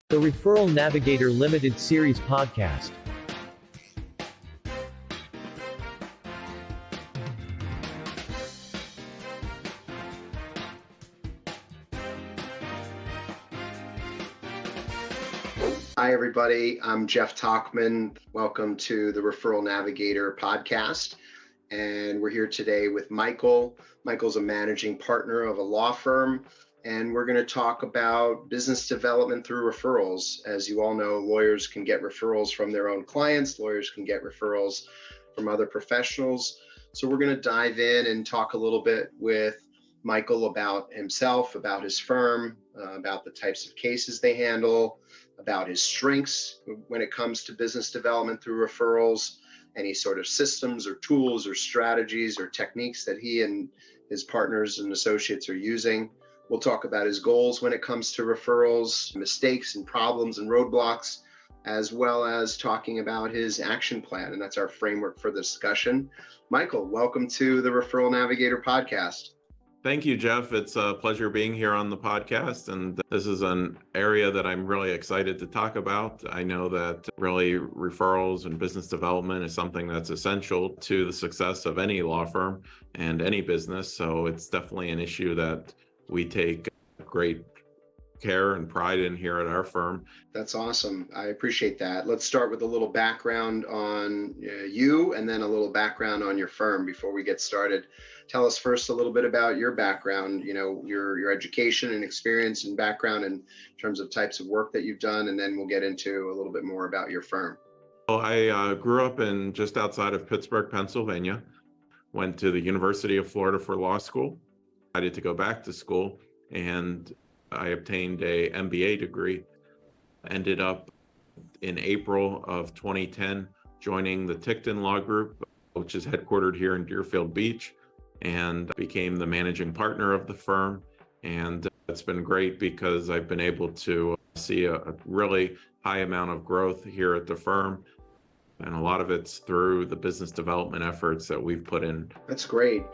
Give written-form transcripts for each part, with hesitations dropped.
The Referral Navigator Limited Series Podcast. Hi, everybody. I'm Jeff Tockman. Welcome to the Referral Navigator podcast. And we're here today with Michael. Michael's a managing partner of a law firm. And we're going to talk about business development through referrals. As you all know, lawyers can get referrals from their own clients. Lawyers can get referrals from other professionals. So we're going to dive in and talk a little bit with Michael about himself, about his firm, about the types of cases they handle, about his strengths when it comes to business development through referrals, any sort of systems or tools or strategies or techniques that he and his partners and associates are using. We'll talk about his goals when it comes to referrals, mistakes and problems and roadblocks, as well as talking about his action plan. And that's our framework for the discussion. Michael, welcome to the Referral Navigator podcast. Thank you, Jeff. It's a pleasure being here on the podcast. And this is an area that I'm really excited to talk about. I know that really referrals and business development is something that's essential to the success of any law firm and any business. So it's definitely an issue that we take great care and pride in here at our firm. That's awesome. I appreciate that. Let's start with a little background on you and then a little background on your firm before we get started. Tell us first a little bit about your background, your education and experience and background in terms of types of work that you've done, and then we'll get into a little bit more about your firm. Well, I grew up in just outside of Pittsburgh, Pennsylvania, went to the University of Florida for law school, decided to go back to school, and I obtained a MBA degree, ended up in April of 2010 joining the Ticktin Law Group, which is headquartered here in Deerfield Beach, and became the managing partner of the firm. And it's been great because I've been able to see a really high amount of growth here at the firm. And a lot of it's through the business development efforts that we've put in. That's great.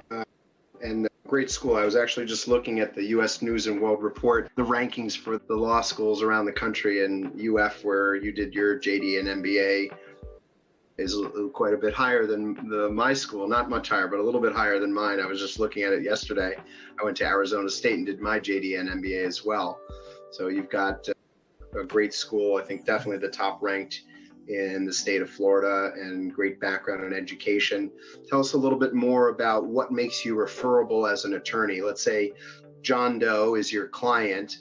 And great school. I was actually just looking at the U.S. News and World Report, the rankings for the law schools around the country, and UF, where you did your JD and MBA, is quite a bit higher than my school. Not much higher, but a little bit higher than mine. I was just looking at it yesterday. I went to Arizona State and did my JD and MBA as well. So you've got a great school. I think definitely the top ranked in the state of Florida, and great background in education. Tell us a little bit more about what makes you referable as an attorney. Let's say John Doe is your client.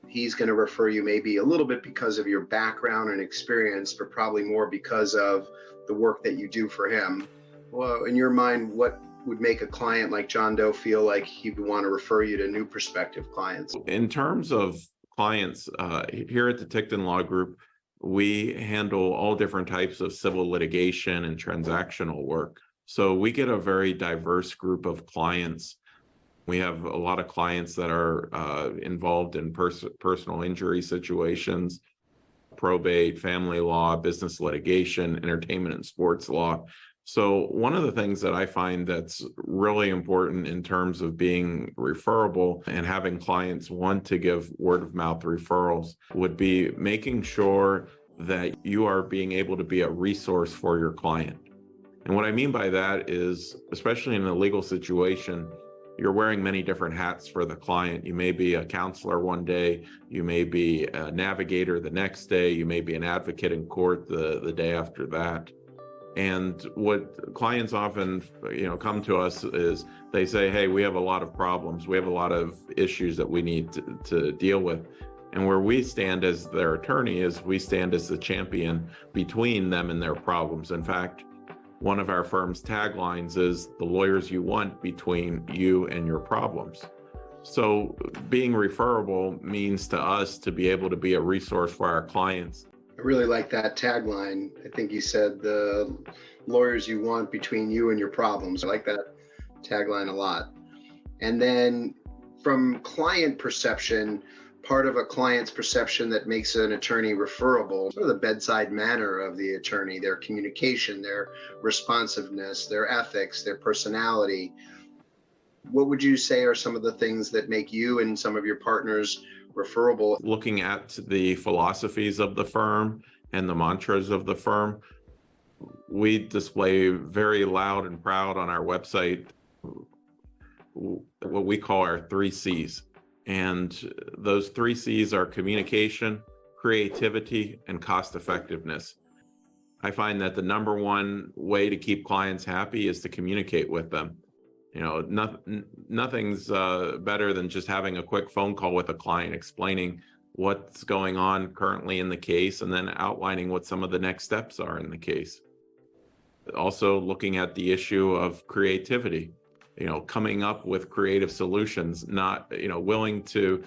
He's going to refer you maybe a little bit because of your background and experience, but probably more because of the work that you do for him. Well, in your mind, what would make a client like John Doe feel like he'd want to refer you to new prospective clients? In terms of clients, here at the Ticktin Law Group, we handle all different types of civil litigation and transactional work. So we get a very diverse group of clients. We have a lot of clients that are involved in personal injury situations, probate, family law, business litigation, entertainment and sports law. So one of the things that I find that's really important in terms of being referable and having clients want to give word of mouth referrals would be making sure that you are being able to be a resource for your client. And what I mean by that is, especially in a legal situation, you're wearing many different hats for the client. You may be a counselor one day, you may be a navigator the next day, you may be an advocate in court the day after that. And what clients often, come to us is they say, hey, we have a lot of problems. We have a lot of issues that we need to deal with. And where we stand as their attorney is we stand as the champion between them and their problems. In fact, one of our firm's taglines is the lawyers you want between you and your problems. So being referable means to us to be able to be a resource for our clients. I really like that tagline. I think you said the lawyers you want between you and your problems. I like that tagline a lot. And then from client perception, part of a client's perception that makes an attorney referable, sort of the bedside manner of the attorney, their communication, their responsiveness, their ethics, their personality. What would you say are some of the things that make you and some of your partners referable. Looking at the philosophies of the firm and the mantras of the firm, we display very loud and proud on our website what we call our 3 C's. And those 3 C's are communication, creativity, and cost effectiveness. I find that the number one way to keep clients happy is to communicate with them. Nothing's better than just having a quick phone call with a client, explaining what's going on currently in the case, and then outlining what some of the next steps are in the case. Also looking at the issue of creativity, coming up with creative solutions, not, willing to,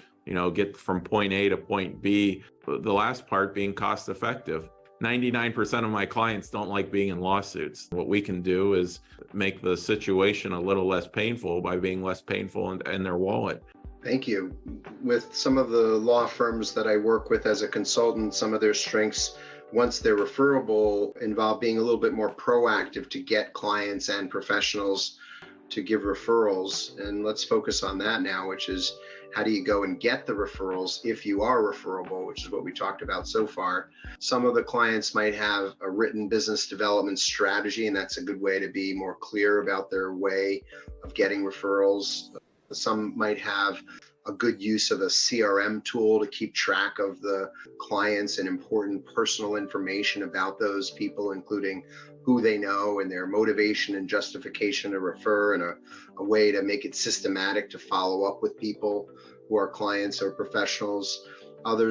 get from point A to point B. The last part being cost effective. 99% of my clients don't like being in lawsuits. What we can do is make the situation a little less painful by being less painful in their wallet. Thank you. With some of the law firms that I work with as a consultant, some of their strengths, once they're referable, involve being a little bit more proactive to get clients and professionals to give referrals. And let's focus on that now, which is how do you go and get the referrals if you are referable, which is what we talked about so far. Some of the clients might have a written business development strategy, and that's a good way to be more clear about their way of getting referrals. Some might have a good use of a CRM tool to keep track of the clients and important personal information about those people, including who they know and their motivation and justification to refer, and a way to make it systematic to follow up with people who are clients or professionals. Other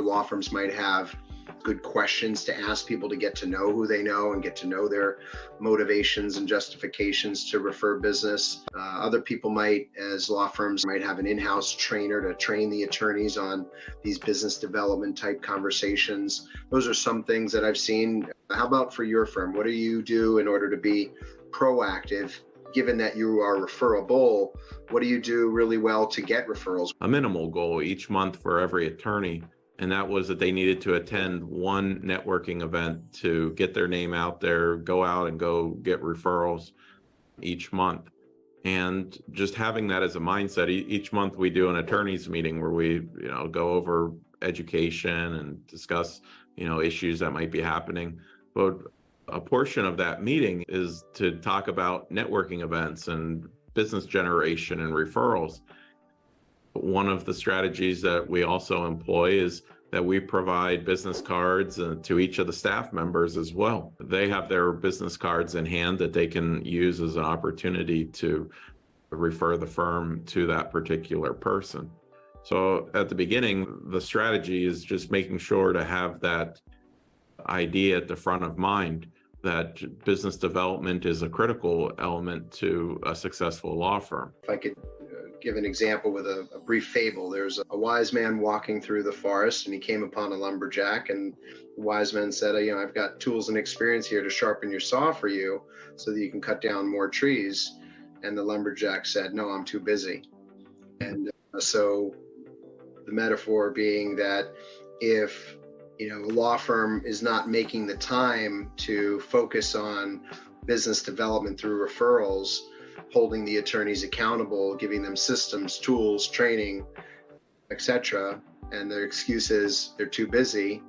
law firms might have good questions to ask people to get to know who they know and get to know their motivations and justifications to refer business. Other people might, as law firms, might have an in-house trainer to train the attorneys on these business development type conversations. Those are some things that I've seen. How about for your firm? What do you do in order to be proactive? Given that you are referable, what do you do really well to get referrals? A minimal goal each month for every attorney, and that was that they needed to attend one networking event to get their name out there, go out and go get referrals each month. And just having that as a mindset, each month we do an attorneys meeting where we, go over education and discuss, issues that might be happening. But a portion of that meeting is to talk about networking events and business generation and referrals. One of the strategies that we also employ is that we provide business cards to each of the staff members as well. They have their business cards in hand that they can use as an opportunity to refer the firm to that particular person. So at the beginning, the strategy is just making sure to have that idea at the front of mind that business development is a critical element to a successful law firm. If I could give an example with a brief fable. There's a wise man walking through the forest, and he came upon a lumberjack, and the wise man said, I've got tools and experience here to sharpen your saw for you so that you can cut down more trees. And the lumberjack said, no, I'm too busy. And so the metaphor being that if a law firm is not making the time to focus on business development through referrals, holding the attorneys accountable, giving them systems, tools, training, etc., and their excuse is they're too busy,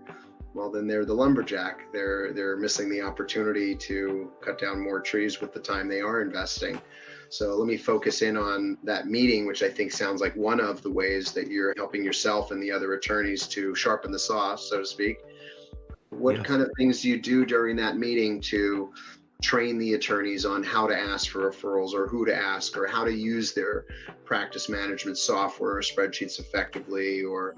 well, then they're the lumberjack. They're missing the opportunity to cut down more trees with the time they are investing. So let me focus in on that meeting, which I think sounds like one of the ways that you're helping yourself and the other attorneys to sharpen the saw, so to speak. What kind of things do you do during that meeting to train the attorneys on how to ask for referrals, or who to ask, or how to use their practice management software or spreadsheets effectively, or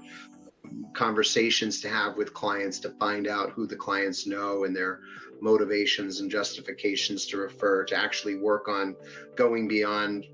conversations to have with clients to find out who the clients know and their motivations and justifications to refer, to actually work on going beyond,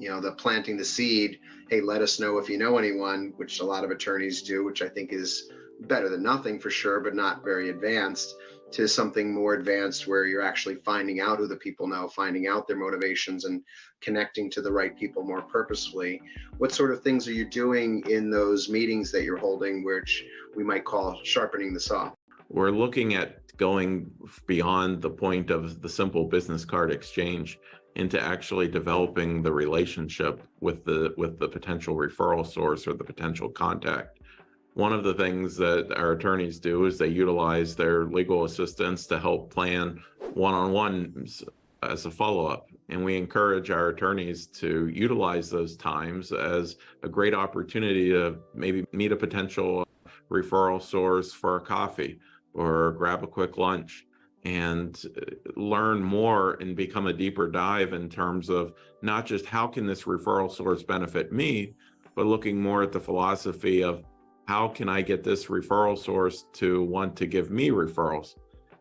the planting the seed, hey, let us know if you know anyone, which a lot of attorneys do, which I think is better than nothing for sure, but not very advanced, to something more advanced where you're actually finding out who the people know, finding out their motivations, and connecting to the right people more purposefully. What sort of things are you doing in those meetings that you're holding, which we might call sharpening the saw? We're looking at going beyond the point of the simple business card exchange into actually developing the relationship with the potential referral source or the potential contact. One of the things that our attorneys do is they utilize their legal assistants to help plan one-on-ones as a follow-up. And we encourage our attorneys to utilize those times as a great opportunity to maybe meet a potential referral source for a coffee or grab a quick lunch and learn more and become a deeper dive in terms of not just how can this referral source benefit me, but looking more at the philosophy of how can I get this referral source to want to give me referrals?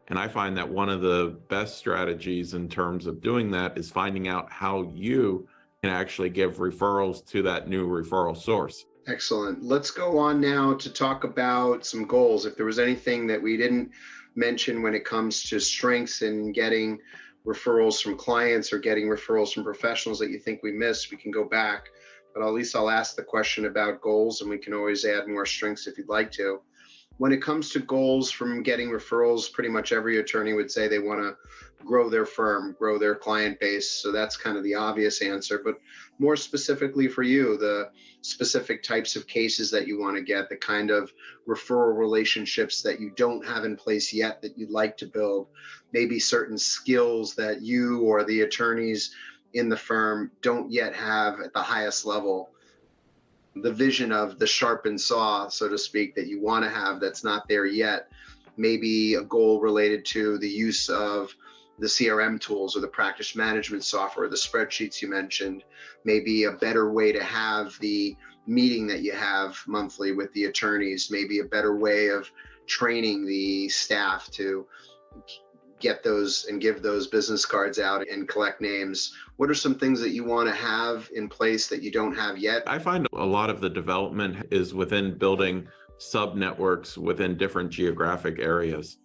And I find that one of the best strategies in terms of doing that is finding out how you can actually give referrals to that new referral source. Excellent. Let's go on now to talk about some goals. If there was anything that we didn't mention when it comes to strengths in getting referrals from clients or getting referrals from professionals that you think we missed, we can go back. But at least I'll ask the question about goals, and we can always add more strengths if you'd like to. When it comes to goals from getting referrals, pretty much every attorney would say they want to grow their firm, grow their client base. So that's kind of the obvious answer. But more specifically for you, the specific types of cases that you want to get, the kind of referral relationships that you don't have in place yet that you'd like to build, maybe certain skills that you or the attorneys in the firm don't yet have at the highest level, the vision of the sharpened saw, so to speak, that you want to have that's not there yet, maybe a goal related to the use of the CRM tools or the practice management software, the spreadsheets you mentioned, maybe a better way to have the meeting that you have monthly with the attorneys, maybe a better way of training the staff to get those and give those business cards out and collect names. What are some things that you want to have in place that you don't have yet? I find a lot of the development is within building sub-networks within different geographic areas.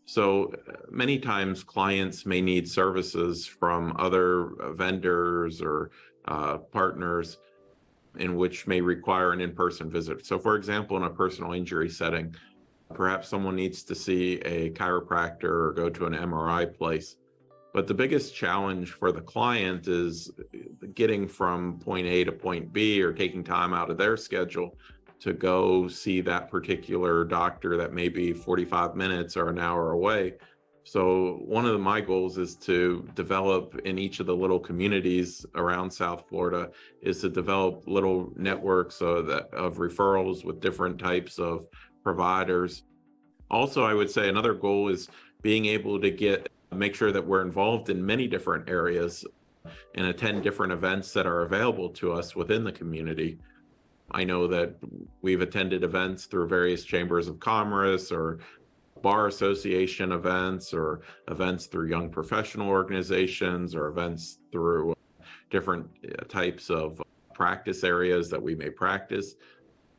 So many times clients may need services from other vendors or partners in which may require an in-person visit. So for example, in a personal injury setting, perhaps someone needs to see a chiropractor or go to an MRI place. But the biggest challenge for the client is getting from point A to point B or taking time out of their schedule to go see that particular doctor that may be 45 minutes or an hour away. So one of my goals is to develop in each of the little communities around South Florida is to develop little networks of referrals with different types of providers. Also, I would say another goal is being able to make sure that we're involved in many different areas and attend different events that are available to us within the community. I know that we've attended events through various chambers of commerce or bar association events or events through young professional organizations or events through different types of practice areas that we may practice.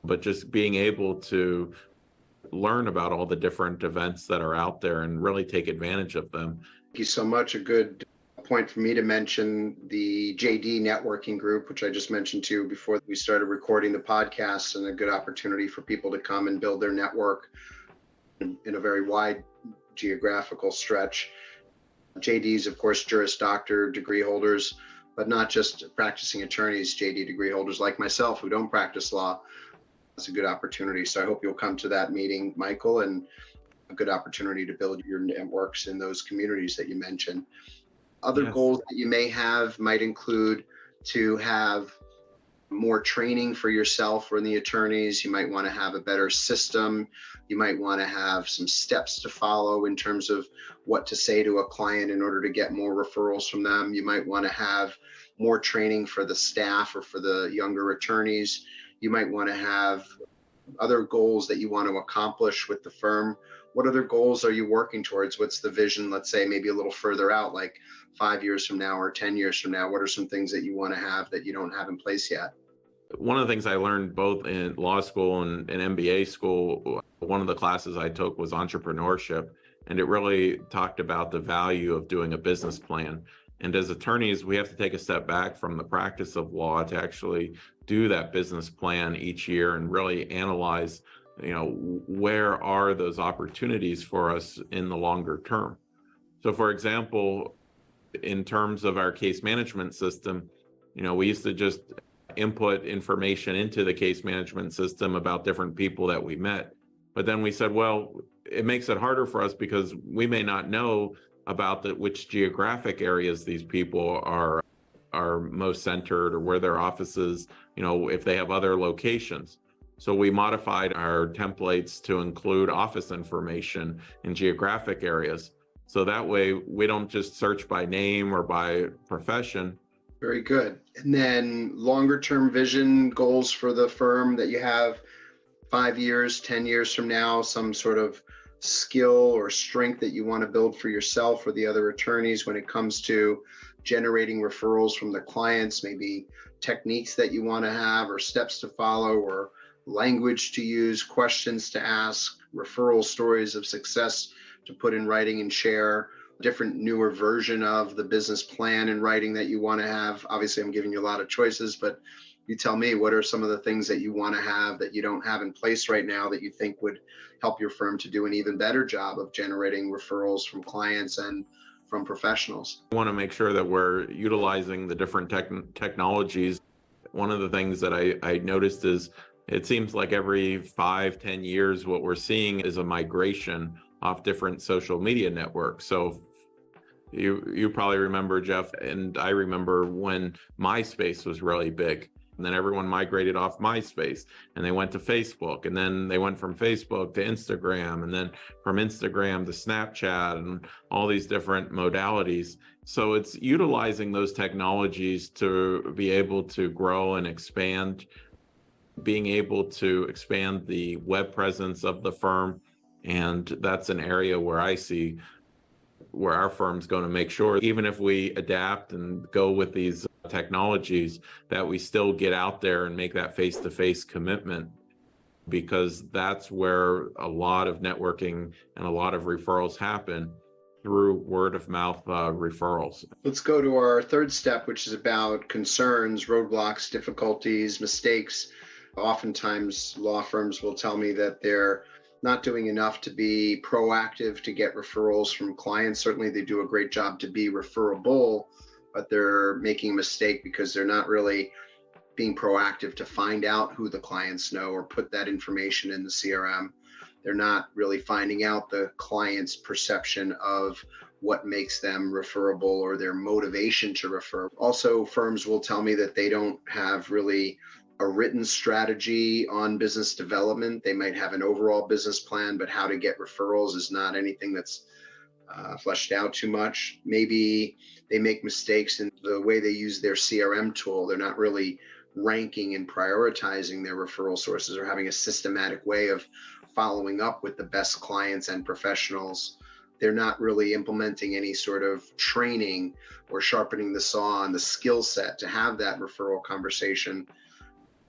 But just being able to learn about all the different events that are out there and really take advantage of them. Thank you so much. A good point for me to mention the JD networking group, which I just mentioned to you before we started recording the podcast, and a good opportunity for people to come and build their network in a very wide geographical stretch. JDs, of course, Juris Doctor degree holders, but not just practicing attorneys, JD degree holders like myself who don't practice law. It's a good opportunity. So I hope you'll come to that meeting, Michael, and a good opportunity to build your networks in those communities that you mentioned. Other goals that you may have might include to have more training for yourself or the attorneys. You might want to have a better system. You might want to have some steps to follow in terms of what to say to a client in order to get more referrals from them. You might want to have more training for the staff or for the younger attorneys. You might want to have other goals that you want to accomplish with the firm. What other goals are you working towards? What's the vision, let's say, maybe a little further out, like 5 years from now or 10 years from now? What are some things that you want to have that you don't have in place yet? One of the things I learned both in law school and MBA school, one of the classes I took was entrepreneurship, and it really talked about the value of doing a business plan. And as attorneys, we have to take a step back from the practice of law to actually do that business plan each year and really analyze, where are those opportunities for us in the longer term. So for example, In terms of our case management system, we used to just input information into the case management system about different people that we met. But then we said, well, it makes it harder for us because we may not know about which geographic areas these people are most centered, or where their offices, if they have other locations. So we modified our templates to include office information in geographic areas. So that way we don't just search by name or by profession. Very good. And then longer term vision goals for the firm that you have 5 years, 10 years from now, some sort of skill or strength that you want to build for yourself or the other attorneys when it comes to generating referrals from the clients, maybe techniques that you want to have or steps to follow or language to use, questions to ask, referral stories of success to put in writing and share, different newer version of the business plan in writing that you want to have. Obviously, I'm giving you a lot of choices, but you tell me, what are some of the things that you want to have that you don't have in place right now that you think would help your firm to do an even better job of generating referrals from clients and from professionals? I want to make sure that we're utilizing the different technologies. One of the things that I noticed is it seems like every 5-10 years, what we're seeing is a migration off different social media networks. So you probably remember, Jeff, and I remember when MySpace was really big. And then everyone migrated off MySpace and they went to Facebook, and then they went from Facebook to Instagram, and then from Instagram to Snapchat, and all these different modalities. So it's utilizing those technologies to be able to grow and expand, being able to expand the web presence of the firm. And that's an area where I see where our firm's going to make sure, even if we adapt and go with these technologies, that we still get out there and make that face-to-face commitment, because that's where a lot of networking and a lot of referrals happen, through word of mouth referrals. Let's go to our third step, which is about concerns, roadblocks, difficulties, mistakes. Oftentimes, law firms will tell me that they're not doing enough to be proactive to get referrals from clients. Certainly, they do a great job to be referable, but they're making a mistake because they're not really being proactive to find out who the clients know or put that information in the CRM. They're not really finding out the client's perception of what makes them referable or their motivation to refer. Also, firms will tell me that they don't have really a written strategy on business development. They might have an overall business plan, but how to get referrals is not anything that's fleshed out too much. Maybe they make mistakes in the way they use their CRM tool. They're not really ranking and prioritizing their referral sources or having a systematic way of following up with the best clients and professionals. They're not really implementing any sort of training or sharpening the saw on the skill set to have that referral conversation.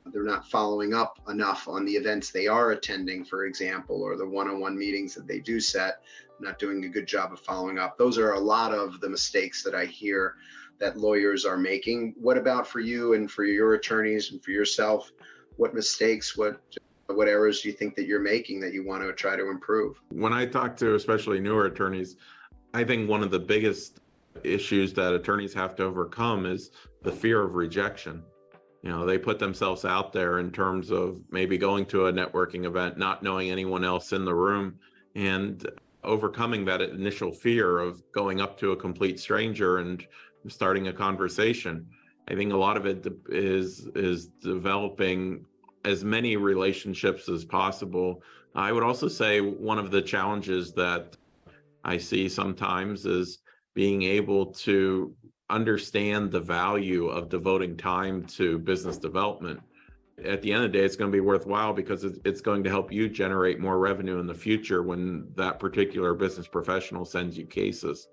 They're not following up enough on the events they are attending, for example, or the one-on-one meetings that they do set, not doing a good job of following up. Those are a lot of the mistakes that I hear that lawyers are making. What about for you and for your attorneys and for yourself? What mistakes, what errors do you think that you're making that you want to try to improve? When I talk to especially newer attorneys, I think one of the biggest issues that attorneys have to overcome is the fear of rejection. They put themselves out there in terms of maybe going to a networking event, not knowing anyone else in the room, and overcoming that initial fear of going up to a complete stranger and starting a conversation. I think a lot of it is developing as many relationships as possible. I would also say one of the challenges that I see sometimes is being able to understand the value of devoting time to business development. At the end of the day, it's going to be worthwhile because it's going to help you generate more revenue in the future when that particular business professional sends you cases.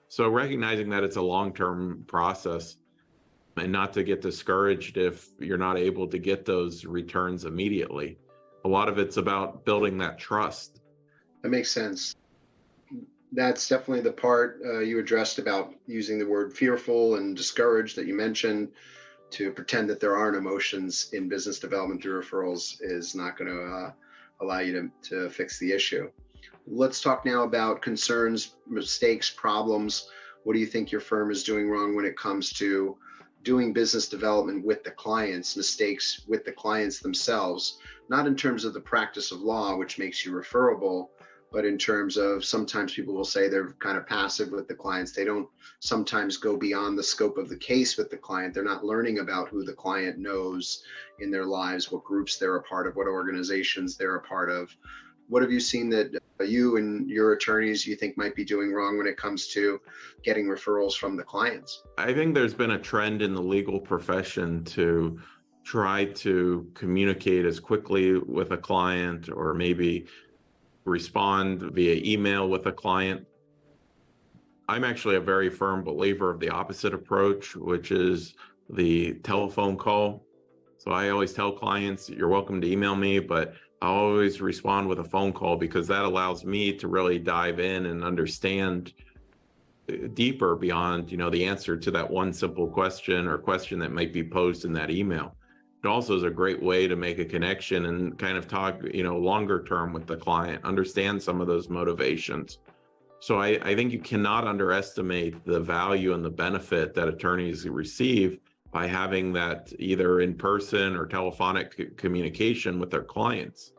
So recognizing that it's a long-term process, and not to get discouraged if you're not able to get those returns immediately. A lot of it's about building that trust. That makes sense. That's definitely the part you addressed about using the word fearful and discouraged that you mentioned. To pretend that there aren't emotions in business development through referrals is not going to allow you to fix the issue. Let's talk now about concerns, mistakes, problems. What do you think your firm is doing wrong when it comes to doing business development with the clients, mistakes with the clients themselves, not in terms of the practice of law, which makes you referable, but in terms of sometimes people will say they're kind of passive with the clients. They don't sometimes go beyond the scope of the case with the client. They're not learning about who the client knows in their lives, what groups they're a part of, what organizations they're a part of. What have you seen that you and your attorneys you think might be doing wrong when it comes to getting referrals from the clients? I think there's been a trend in the legal profession to try to communicate as quickly with a client, or maybe respond via email with a client. I'm actually a very firm believer of the opposite approach, which is the telephone call. So I always tell clients, you're welcome to email me, but I always respond with a phone call, because that allows me to really dive in and understand deeper beyond, the answer to that one simple question or question that might be posed in that email. It also is a great way to make a connection and kind of talk, longer term with the client, understand some of those motivations. So I think you cannot underestimate the value and the benefit that attorneys receive by having that either in person or telephonic communication with their clients.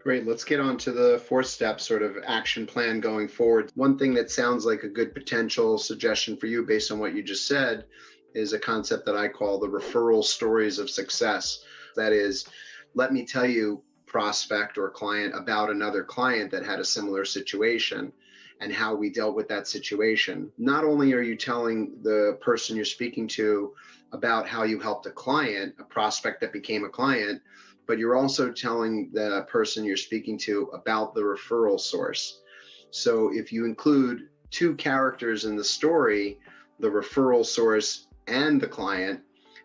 Great. Let's get on to the fourth step, sort of action plan going forward. One thing that sounds like a good potential suggestion for you based on what you just said is a concept that I call the referral stories of success. That is, let me tell you, prospect or client, about another client that had a similar situation and how we dealt with that situation. Not only are you telling the person you're speaking to about how you helped a client, a prospect that became a client, but you're also telling the person you're speaking to about the referral source. So if you include two characters in the story, the referral source and the client,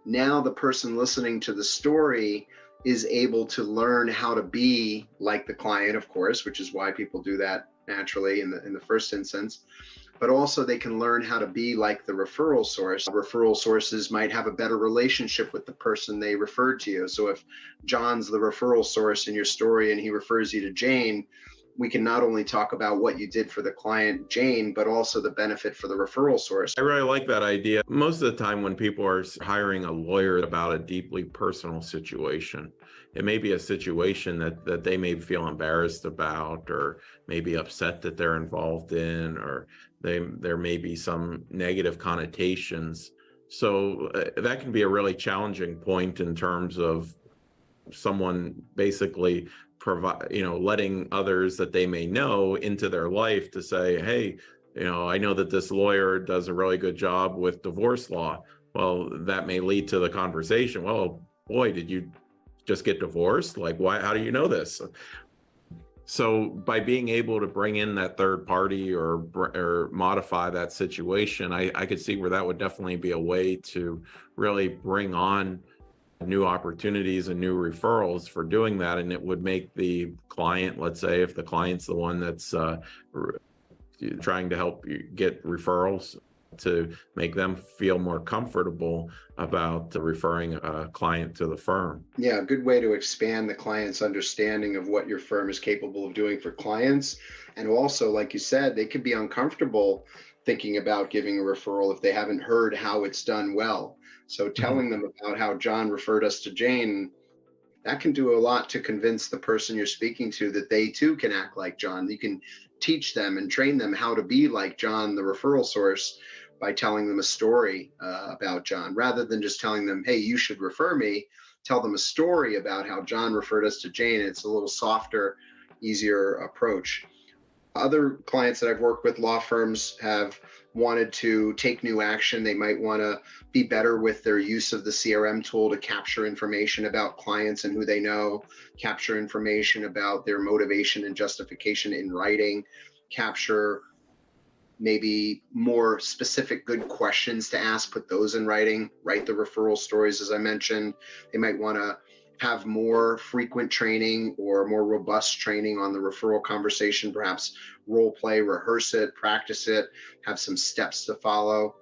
now the person listening to the story is able to learn how to be like the client, of course, which is why people do that naturally in the first instance. But also they can learn how to be like the referral source. Referral sources might have a better relationship with the person they referred to you. So if John's the referral source in your story and he refers you to Jane, we can not only talk about what you did for the client, Jane, but also the benefit for the referral source. I really like that idea. Most of the time when people are hiring a lawyer about a deeply personal situation, it may be a situation that they may feel embarrassed about, or maybe upset that they're involved in, or there may be some negative connotations. So that can be a really challenging point in terms of someone basically letting others that they may know into their life to say, hey, I know that this lawyer does a really good job with divorce law. Well, that may lead to the conversation, well, boy, did you just get divorced? Like, why? How do you know this? So by being able to bring in that third party or modify that situation, I could see where that would definitely be a way to really bring on new opportunities and new referrals for doing that. And it would make the client, let's say if the client's the one that's trying to help you get referrals, to make them feel more comfortable about referring a client to the firm. Yeah, a good way to expand the client's understanding of what your firm is capable of doing for clients. And also, like you said, they could be uncomfortable thinking about giving a referral if they haven't heard how it's done well. So telling them about how John referred us to Jane, that can do a lot to convince the person you're speaking to that they too can act like John. You can teach them and train them how to be like John, the referral source, by telling them a story about John, rather than just telling them, hey, you should refer me. Tell them a story about how John referred us to Jane. It's a little softer, easier approach. Other clients that I've worked with, law firms, have wanted to take new action. They might want to be better with their use of the CRM tool to capture information about clients and who they know, capture information about their motivation and justification in writing, capture maybe more specific good questions to ask, put those in writing, write the referral stories, as I mentioned. They might want to have more frequent training or more robust training on the referral conversation, perhaps role play, rehearse it, practice it, have some steps to follow.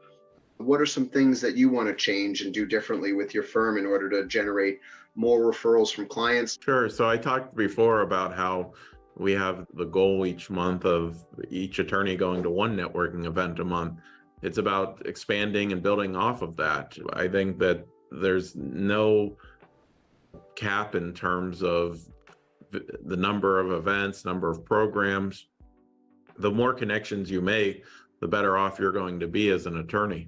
What are some things that you want to change and do differently with your firm in order to generate more referrals from clients? Sure. So I talked before about how we have the goal each month of each attorney going to one networking event a month. it's about expanding and building off of that. I think that there's no cap in terms of the number of events, number of programs. The more connections you make, the better off you're going to be as an attorney.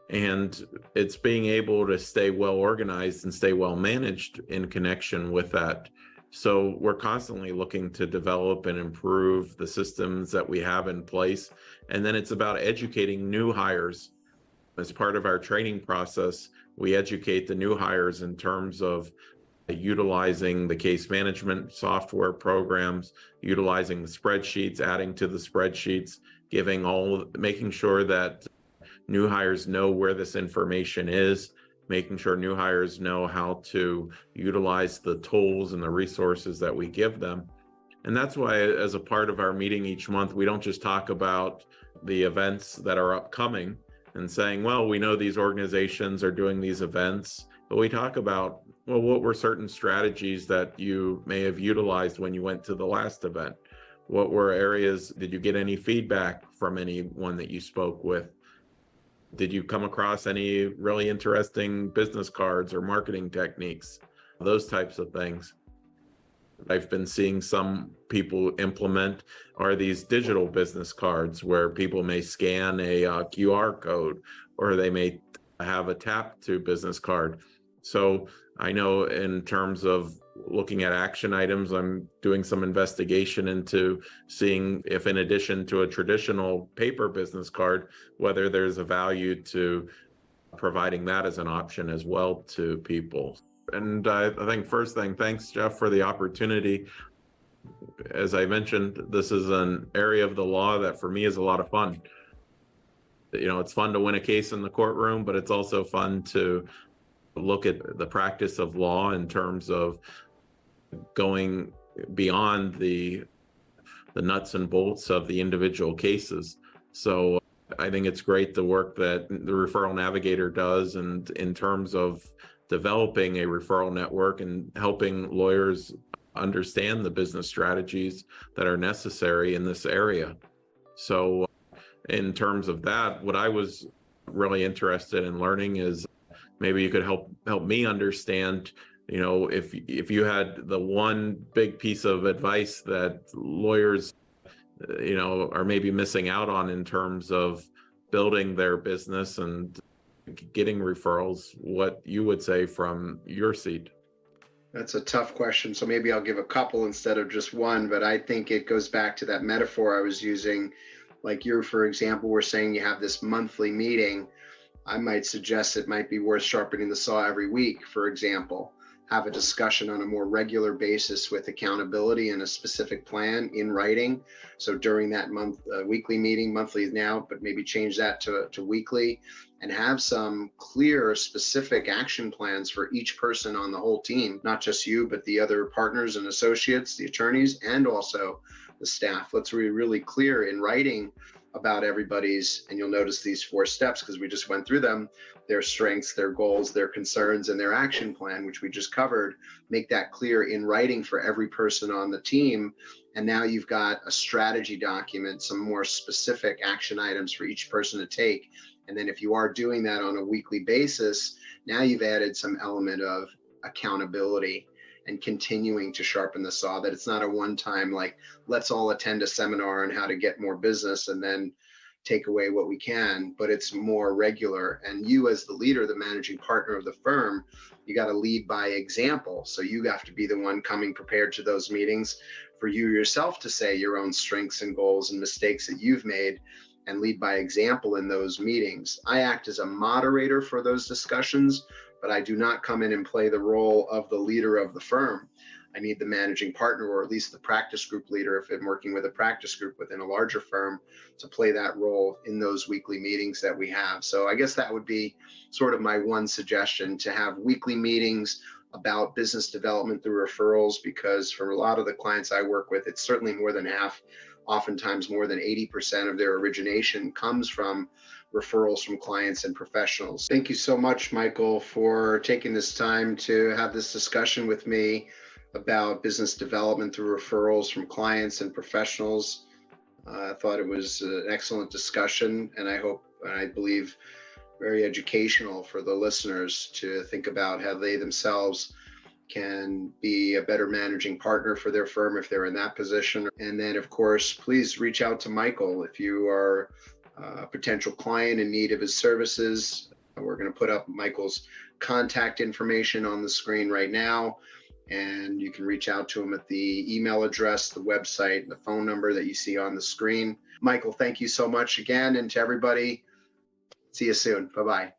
And it's being able to stay well organized and stay well managed in connection with that. So we're constantly looking to develop and improve the systems that we have in place. And then it's about educating new hires. As part of our training process, we educate the new hires in terms of utilizing the case management software programs, utilizing the spreadsheets, adding to the spreadsheets, making sure that new hires know where this information is, making sure new hires know how to utilize the tools and the resources that we give them. And that's why, as a part of our meeting each month, we don't just talk about the events that are upcoming and saying, well, we know these organizations are doing these events, but we talk about, well, what were certain strategies that you may have utilized when you went to the last event? What were areas, did you get any feedback from anyone that you spoke with? Did you come across any really interesting business cards or marketing techniques? Those types of things. I've been seeing some people implement are these digital business cards where people may scan a QR code, or they may have a tap to business card. So I know in terms of looking at action items, I'm doing some investigation into seeing if, in addition to a traditional paper business card, whether there's a value to providing that as an option as well to people. And I think first thing, thanks, Jeff, for the opportunity. As I mentioned, this is an area of the law that for me is a lot of fun. You know, it's fun to win a case in the courtroom, but it's also fun to look at the practice of law in terms of going beyond the nuts and bolts of the individual cases. So I think it's great the work that the Referral Navigator does, and in terms of developing a referral network and helping lawyers understand the business strategies that are necessary in this area. So in terms of that, what I was really interested in learning is maybe you could help me understand, you know, if you had the one big piece of advice that lawyers, you know, are maybe missing out on in terms of building their business and getting referrals, what you would say from your seat. That's a tough question. So maybe I'll give a couple instead of just one, but I think it goes back to that metaphor I was using. Like you, for example, were saying you have this monthly meeting. I might suggest it might be worth sharpening the saw every week, for example. Have a discussion on a more regular basis with accountability and a specific plan in writing. So during that weekly meeting, monthly is now, but maybe change that to weekly, and have some clear, specific action plans for each person on the whole team, not just you, but the other partners and associates, the attorneys, and also the staff. Let's be really clear in writing about everybody's, and you'll notice these 4 steps because we just went through them, their strengths, their goals, their concerns, and their action plan, which we just covered. Make that clear in writing for every person on the team. And now you've got a strategy document, some more specific action items for each person to take. And then if you are doing that on a weekly basis, now you've added some element of accountability and continuing to sharpen the saw, that it's not a one-time, like, let's all attend a seminar on how to get more business and then take away what we can, but it's more regular. And you, as the leader, the managing partner of the firm, you got to lead by example. So you have to be the one coming prepared to those meetings, for you yourself to say your own strengths and goals and mistakes that you've made, and lead by example in those meetings. I act as a moderator for those discussions, but I do not come in and play the role of the leader of the firm. I need the managing partner, or at least the practice group leader, if I'm working with a practice group within a larger firm, to play that role in those weekly meetings that we have. So I guess that would be sort of my one suggestion, to have weekly meetings about business development through referrals, because for a lot of the clients I work with, it's certainly more than half, oftentimes more than 80% of their origination comes from referrals from clients and professionals. Thank you so much, Michael, for taking this time to have this discussion with me about business development through referrals from clients and professionals. I thought it was an excellent discussion, and I hope and I believe very educational for the listeners to think about how they themselves can be a better managing partner for their firm if they're in that position. And then, of course, please reach out to Michael if you are a potential client in need of his services. We're going to put up Michael's contact information on the screen right now, and you can reach out to him at the email address, the website, and the phone number that you see on the screen. Michael, thank you so much again, and to everybody, see you soon. Bye-bye.